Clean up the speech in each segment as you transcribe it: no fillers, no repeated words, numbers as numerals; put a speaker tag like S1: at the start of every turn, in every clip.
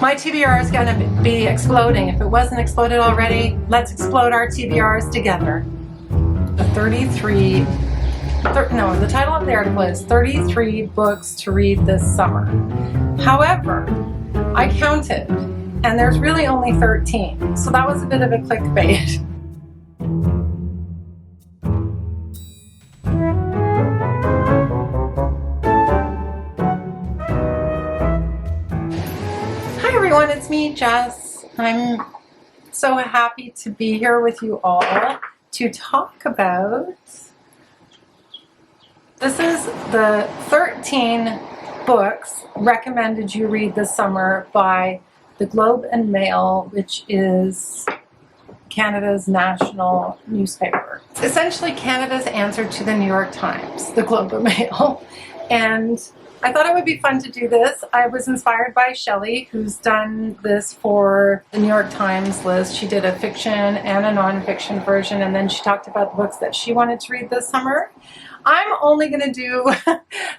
S1: My TBR is going to be exploding. If it wasn't exploded already, let's explode our TBRs together. The the title up there was 33 books to read this summer. However, I counted, and there's really only 13, so that was a bit of a clickbait. Hi everyone, it's me, Jess. I'm so happy to be here with you all to talk about... This is the 13 books recommended you read this summer by the Globe and Mail, which is Canada's national newspaper. It's essentially Canada's answer to the New York Times, the Globe and Mail. And I thought it would be fun to do this. I was inspired by Shelley, who's done this for the New York Times list. She did a fiction and a nonfiction version, and then she talked about the books that she wanted to read this summer. I'm only going to do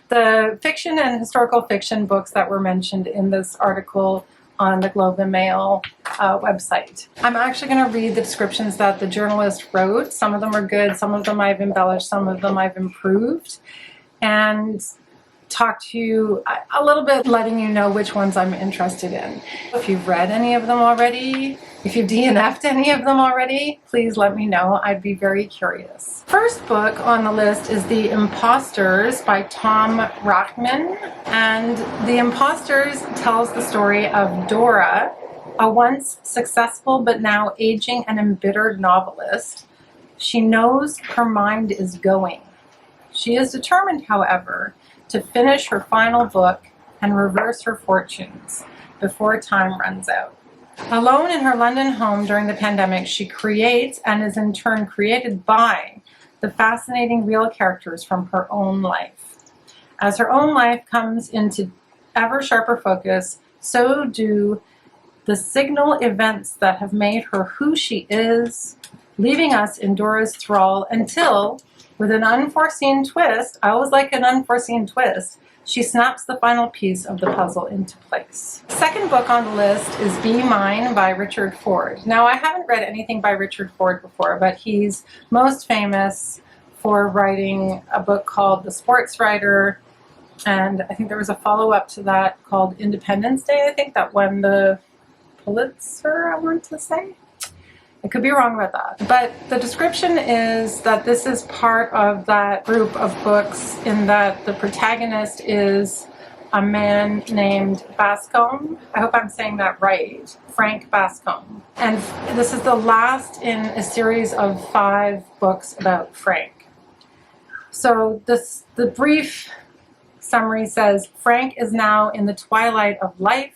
S1: the fiction and historical fiction books that were mentioned in this article on the Globe and Mail website. I'm actually going to read the descriptions that the journalist wrote. Some of them are good, some of them I've embellished, some of them I've improved, and talk to you a little bit, letting you know which ones I'm interested in. If you've read any of them already, if you've DNF'd any of them already, please let me know. I'd be very curious. First book on the list is The Imposters by Tom Rachman. And The Imposters tells the story of Dora, a once successful but now aging and embittered novelist. She knows her mind is going. She is determined, however, to finish her final book and reverse her fortunes before time runs out. Alone in her London home during the pandemic, she creates and is in turn created by the fascinating real characters from her own life. As her own life comes into ever sharper focus, so do the signal events that have made her who she is, leaving us in Dora's thrall until, with an unforeseen twist, I always like an unforeseen twist, she snaps the final piece of the puzzle into place. Second book on the list is Be Mine by Richard Ford. Now, I haven't read anything by Richard Ford before, but he's most famous for writing a book called The Sports Writer, and I think there was a follow-up to that called Independence Day, I think, that won the Pulitzer, I want to say. I could be wrong about that. But the description is that this is part of that group of books in that the protagonist is a man named Bascombe. I hope I'm saying that right. Frank Bascombe. And this is the last in a series of 5 books about Frank. So the brief summary says, Frank is now in the twilight of life,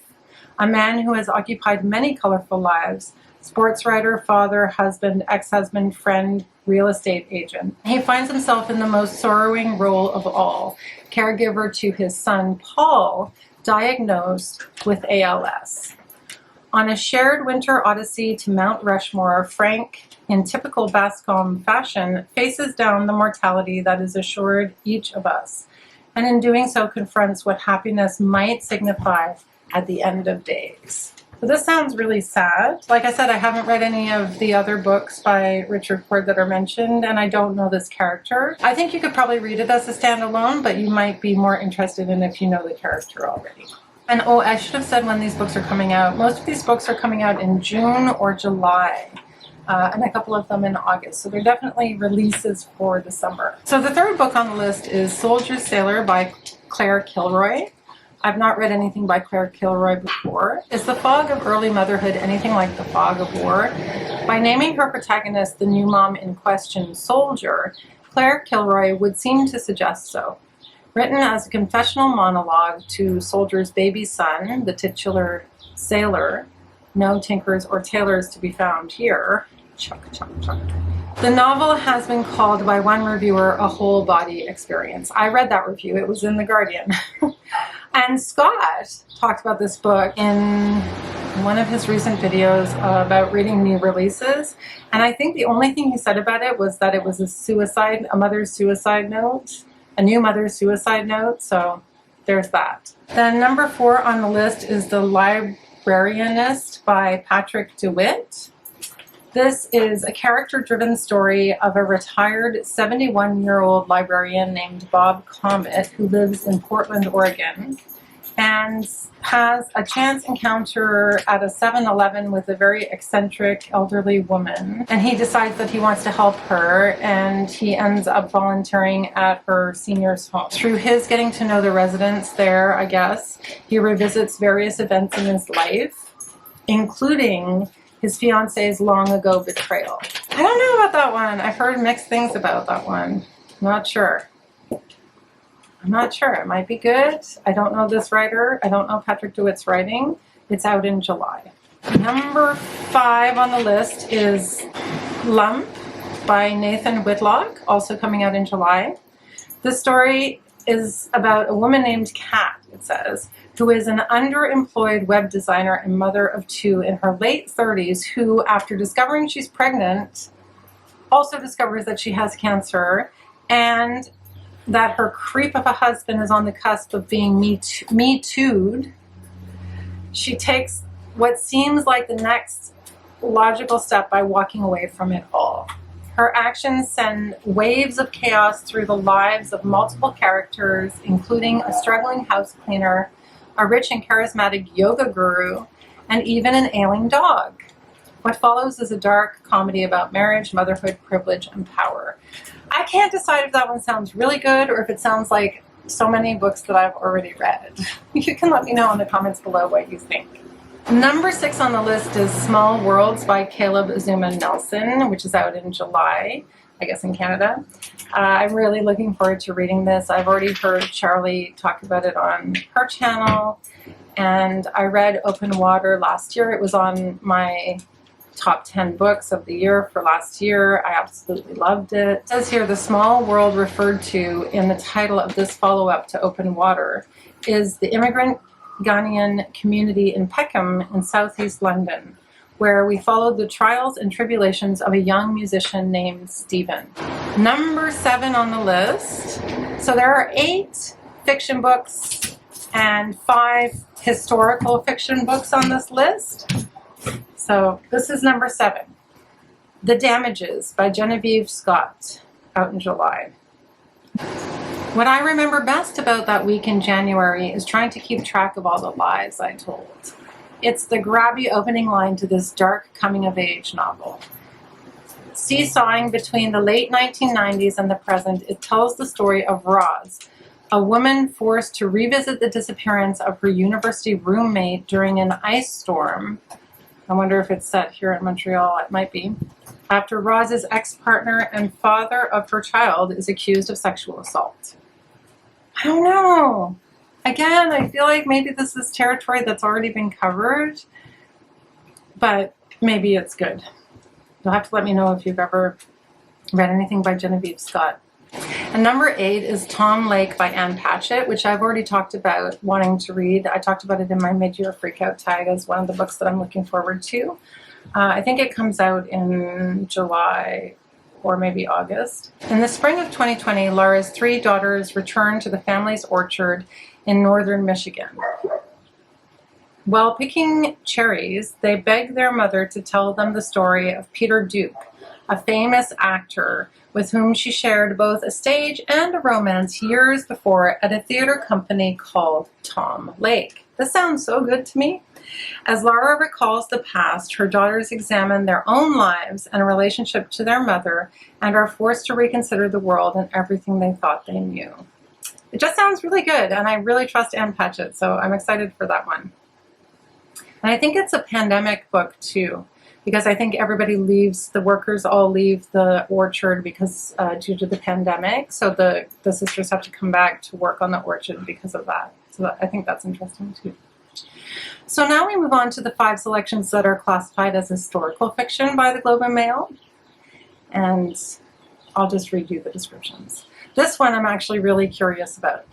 S1: a man who has occupied many colorful lives, sports writer, father, husband, ex-husband, friend, real estate agent. He finds himself in the most sorrowing role of all, caregiver to his son, Paul, diagnosed with ALS. On a shared winter odyssey to Mount Rushmore, Frank, in typical Bascombe fashion, faces down the mortality that is assured each of us, and in doing so confronts what happiness might signify at the end of days. So this sounds really sad. Like I said, I haven't read any of the other books by Richard Ford that are mentioned, and I don't know this character. I think you could probably read it as a standalone, but you might be more interested in if you know the character already. And oh, I should have said when these books are coming out. Most of these books are coming out in June or July, and a couple of them in August. So they're definitely releases for the summer. So the third book on the list is Soldier Sailor by Clair Kilroy. I've not read anything by Clair Kilroy before. Is the fog of early motherhood anything like the fog of war? By naming her protagonist, the new mom in question, Soldier, Clair Kilroy would seem to suggest so. Written as a confessional monologue to Soldier's baby son, the titular sailor, no tinkers or tailors to be found here, chuck, chuck, chuck. The novel has been called by one reviewer a whole body experience. I read that review, it was in The Guardian. And Scott talked about this book in one of his recent videos about reading new releases. And I think the only thing he said about it was that it was a mother's suicide note, a new mother's suicide note. So there's that. Then number 4 on the list is the Librarianist by Patrick deWitt. This is a character-driven story of a retired 71-year-old librarian named Bob Comet who lives in Portland, Oregon, and has a chance encounter at a 7-Eleven with a very eccentric elderly woman. And he decides that he wants to help her, and he ends up volunteering at her senior's home. Through his getting to know the residents there, I guess, he revisits various events in his life, including his fiance's long ago betrayal. I don't know about that one. I've heard mixed things about that one. I'm not sure. It might be good. I don't know this writer. I don't know Patrick deWitt's writing. It's out in July. Number 5 on the list is Lump by Nathan Whitlock, also coming out in July. This story is about a woman named Kat, it says, who is an underemployed web designer and mother of 2 in her late 30s, who, after discovering she's pregnant, also discovers that she has cancer and that her creep of a husband is on the cusp of being me too'd. She takes what seems like the next logical step by walking away from it all. Her actions send waves of chaos through the lives of multiple characters, including a struggling house cleaner, a rich and charismatic yoga guru, and even an ailing dog. What follows is a dark comedy about marriage, motherhood, privilege, and power. I can't decide if that one sounds really good or if it sounds like so many books that I've already read. You can let me know in the comments below what you think. Number 6 on the list is Small Worlds by Caleb Azumah Nelson, which is out in July, I guess in Canada. I'm really looking forward to reading this. I've already heard Charlie talk about it on her channel, and I read Open Water last year. It was on my top 10 books of the year for last year. I absolutely loved it. It says here, the small world referred to in the title of this follow-up to Open Water is the immigrant Ghanaian community in Peckham in southeast London, where we followed the trials and tribulations of a young musician named Stephen. Number 7 on the list. So there are 8 fiction books and 5 historical fiction books on this list. So this is number 7. The Damages by Genevieve Scott, out in July. What I remember best about that week in January is trying to keep track of all the lies I told. It's the grabby opening line to this dark coming-of-age novel. Seesawing between the late 1990s and the present, it tells the story of Roz, a woman forced to revisit the disappearance of her university roommate during an ice storm. I wonder if it's set here in Montreal. It might be. After Roz's ex-partner and father of her child is accused of sexual assault. I don't know. Again, I feel like maybe this is territory that's already been covered, but maybe it's good. You'll have to let me know if you've ever read anything by Genevieve Scott. And number 8 is Tom Lake by Ann Patchett, which I've already talked about wanting to read. I talked about it in my mid-year freakout tag as one of the books that I'm looking forward to. I think it comes out in July or maybe August. In the spring of 2020, Laura's 3 daughters returned to the family's orchard in northern Michigan. While picking cherries, they begged their mother to tell them the story of Peter Duke, a famous actor with whom she shared both a stage and a romance years before at a theater company called Tom Lake. This sounds so good to me. As Laura recalls the past, her daughters examine their own lives and relationship to their mother and are forced to reconsider the world and everything they thought they knew. It just sounds really good, and I really trust Ann Patchett, so I'm excited for that one. And I think it's a pandemic book too, because I think everybody leaves, the workers all leave the orchard because due to the pandemic. So the sisters have to come back to work on the orchard because of that. So I think that's interesting too. So now we move on to the 5 selections that are classified as historical fiction by the Globe and Mail. And I'll just read you the descriptions. This one I'm actually really curious about.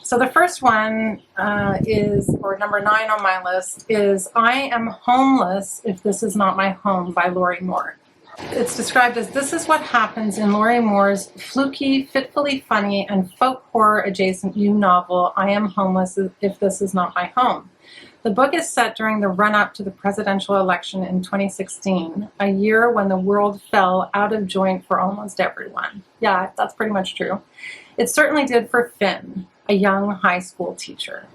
S1: So the first one or number 9 on my list, is I Am Homeless If This Is Not My Home by Laurie Moore. It's described as, this is what happens in Laurie Moore's fluky, fitfully funny, and folk horror adjacent new novel, I Am Homeless If This Is Not My Home. The book is set during the run-up to the presidential election in 2016, a year when the world fell out of joint for almost everyone. Yeah, that's pretty much true. It certainly did for Finn, a young high school teacher.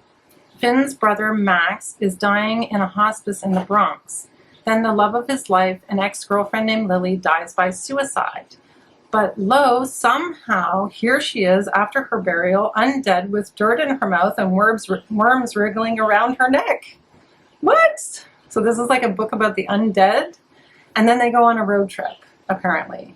S1: Finn's brother Max is dying in a hospice in the Bronx. Then the love of his life, an ex-girlfriend named Lily, dies by suicide. But lo, somehow, here she is after her burial, undead with dirt in her mouth and worms wriggling around her neck. What? So this is like a book about the undead? And then they go on a road trip, apparently.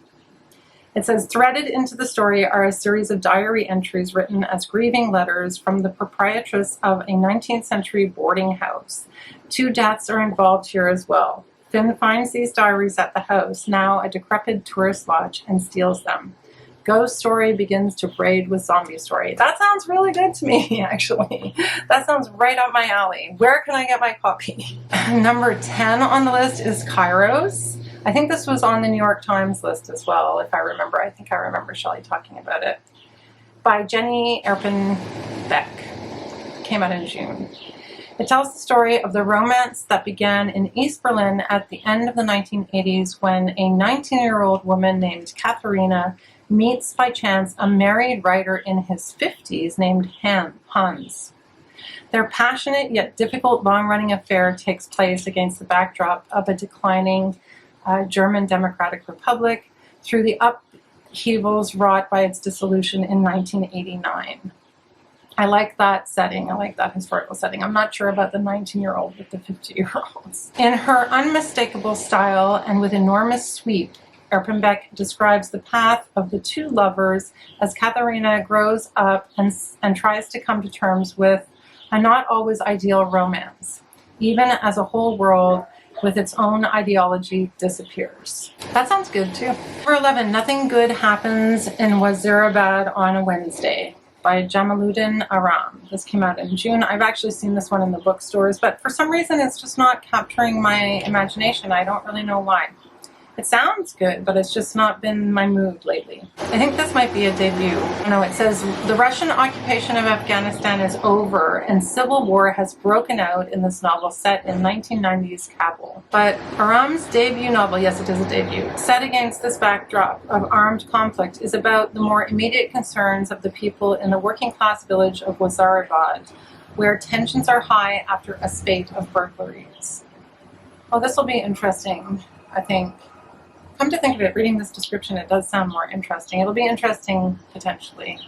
S1: It says, threaded into the story are a series of diary entries written as grieving letters from the proprietress of a 19th century boarding house. 2 deaths are involved here as well. Finn finds these diaries at the house, now a decrepit tourist lodge, and steals them. Ghost story begins to braid with zombie story. That sounds really good to me, actually. That sounds right up my alley. Where can I get my copy? Number 10 on the list is Kairos. I think this was on the New York Times list as well, if I remember. I think I remember Shelley talking about it. By Jenny Erpenbeck. Came out in June. It tells the story of the romance that began in East Berlin at the end of the 1980s when a 19-year-old woman named Katharina meets by chance a married writer in his 50s named Hans. Their passionate yet difficult long-running affair takes place against the backdrop of a declining German Democratic Republic through the upheavals wrought by its dissolution in 1989. I like that setting. I like that historical setting. I'm not sure about the 19-year-old with the 50-year-olds. In her unmistakable style and with enormous sweep, Erpenbeck describes the path of the 2 lovers as Katharina grows up and tries to come to terms with a not always ideal romance, even as a whole world with its own ideology disappears. That sounds good too. Number 11, Nothing Good Happens in Wazirabad on a Wednesday, by Jamaluddin Aram. This came out in June. I've actually seen this one in the bookstores, but for some reason it's just not capturing my imagination. I don't really know why. It sounds good, but it's just not been my mood lately. I think this might be a debut. No, it says, the Russian occupation of Afghanistan is over and civil war has broken out in this novel set in 1990s Kabul. But Aram's debut novel, yes it is a debut, set against this backdrop of armed conflict is about the more immediate concerns of the people in the working class village of Wazirabad, where tensions are high after a spate of burglaries. Well, this will be interesting, I think. Come to think of it, reading this description, it does sound more interesting. It'll be interesting, potentially.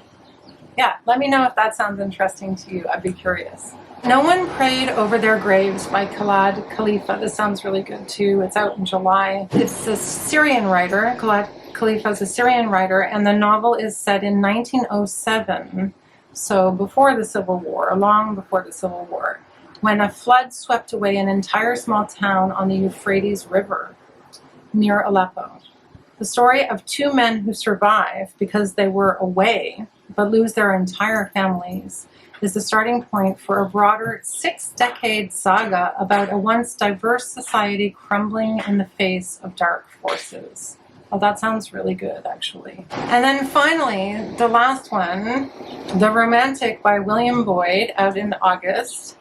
S1: Yeah, let me know if that sounds interesting to you. I'd be curious. No One Prayed Over Their Graves by Khalad Khalifa. This sounds really good, too. It's out in July. It's a Syrian writer. Khalad Khalifa is a Syrian writer, and the novel is set in 1907, so before the Civil War, long before the Civil War, when a flood swept away an entire small town on the Euphrates River near Aleppo. The story of 2 men who survive because they were away but lose their entire families is the starting point for a broader 6-decade saga about a once diverse society crumbling in the face of dark forces. Well, that sounds really good, actually. And then finally, the last one, The Romantic by William Boyd, out in August,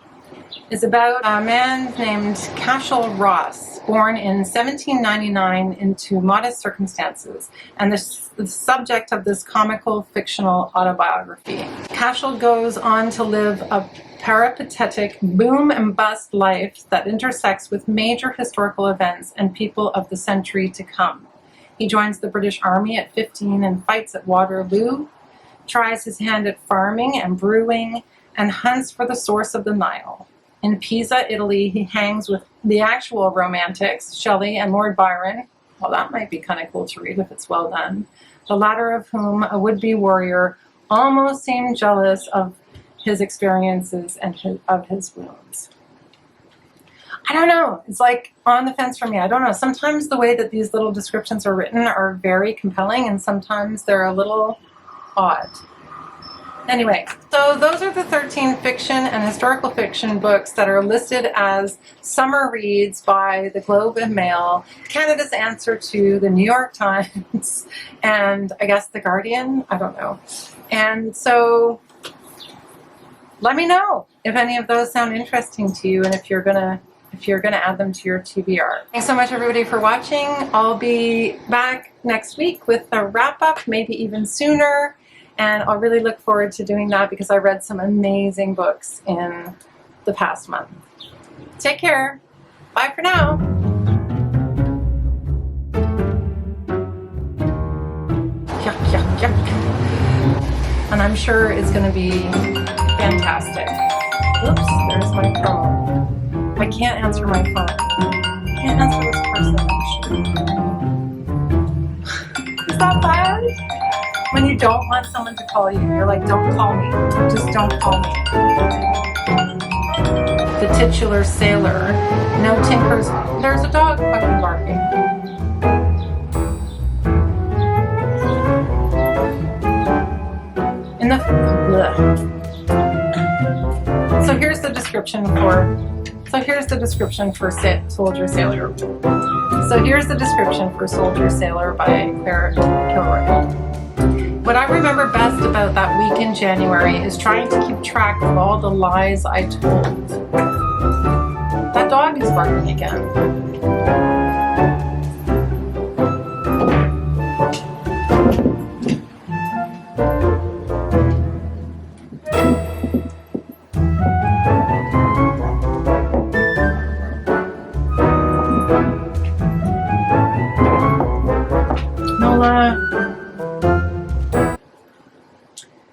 S1: is about a man named Cashel Ross, born in 1799 into modest circumstances, and the subject of this comical fictional autobiography. Cashel goes on to live a peripatetic boom and bust life that intersects with major historical events and people of the century to come. He joins the British Army at 15 and fights at Waterloo, tries his hand at farming and brewing, and hunts for the source of the Nile. In Pisa, Italy, he hangs with the actual romantics, Shelley and Lord Byron. Well, that might be kind of cool to read if it's well done. The latter of whom, a would-be warrior, almost seemed jealous of his experiences and of his wounds. I don't know. It's like on the fence for me. I don't know. Sometimes the way that these little descriptions are written are very compelling, and sometimes they're a little odd. Anyway, so those are the 13 fiction and historical fiction books that are listed as summer reads by the Globe and Mail, Canada's answer to the New York Times, and I guess the Guardian. I don't know. And so let me know if any of those sound interesting to you and if you're gonna add them to your TBR. Thanks so much everybody for watching. I'll be back next week with a wrap up, maybe even sooner, and I'll really look forward to doing that because I read some amazing books in the past month. Take care. Bye for now. Yuck, yuck, yuck. And I'm sure it's going to be fantastic. Oops, there's my phone. I can't answer my phone. I can't answer this person, actually. Is that bad? When you don't want someone to call you, you're like, don't call me. Just don't call me. The titular sailor. No tinkers. There's a dog fucking barking. In the bleh. So here's the description for Soldier Sailor. So here's the description for Soldier Sailor by Clair, Kilroy. What I remember best about that week in January is trying to keep track of all the lies I told. That dog is barking again.